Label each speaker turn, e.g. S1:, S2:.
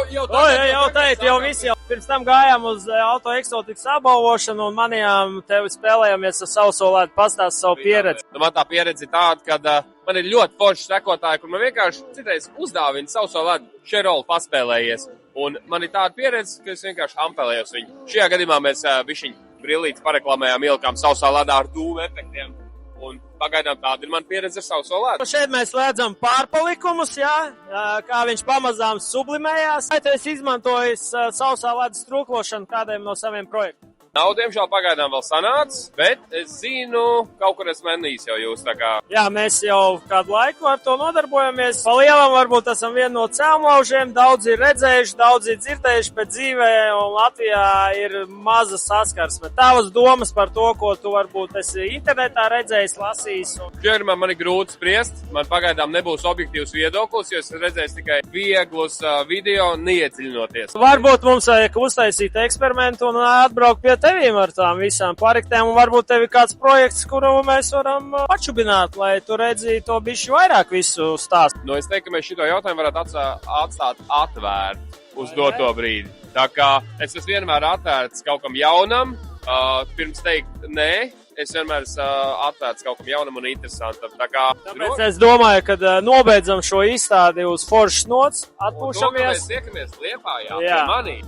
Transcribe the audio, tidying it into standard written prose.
S1: Jau teikt, jau visi jau. Pirms tam gājām uz auto eksotikas apbalvošanu un manījām tevi spēlējamies ar sauso ledu. Pastāst savu pieredzi.
S2: Man tā pieredze ir tāda, ka man ir ļoti forši sekotāji, kur man vienkārši citreiz uzdāvina sauso ledu šerolu paspēlējies. Un man ir tāda pieredze, ka es vienkārši ampelējos viņu. Šajā gadījumā mēs bišķiņu brillītes pareklamējām, ielikām sausā ledā ar dūmu efektiem. Un pagaidām tāda ir man pieredze ar sauso ledu.
S1: Šeit mēs redzam pārpalikumus, kā viņš pamazām sublimējās. Vai tu esi izmantojis sausā ledus trūklošanu kādiem no saviem projektiem?
S2: Nav, diemžēl, pagaidām vēl sanācis, bet es zinu, kaut kur es menīs jau jūs tā kā.
S1: Jā, mēs jau kādu laiku ar to nodarbojamies. Pa lielam varbūt esam viena no cēlmaužiem. Daudzi ir redzējuši, daudzi ir dzirdējuši, bet dzīvē un Latvijā ir maza saskarsme. Tavas domas par to, ko tu varbūt esi internetā redzējis, lasījis.
S2: Šodien man ir grūti spriest. Man pagaidām nebūs objektīvs viedoklis, jo es redzēju tikai vieglus video, neiedziļinoties.
S1: Varbūt mums vajag uztaisīt eksperimentu un atbraukt pie tevīm ar tām visām pariktēm, un varbūt tev ir kāds projekts, kuru mēs varam pačubināt, lai tu redzītu to bišķi vairāk visu stāstu.
S2: Es teiktu, ka mēs šito jautājumu varētu atstāt atvērt uz doto brīdi. Tā kā es esmu vienmēr atvērts kaut kam jaunam, pirms teikt nē, es vienmēr esmu atvērts kaut kam jaunam un interesantam.
S1: Tāpēc es domāju, ka nobeidzam šo izstādi uz foršas nots, atpūšamies.
S2: Mēs tiekamies Liepājā pie manī.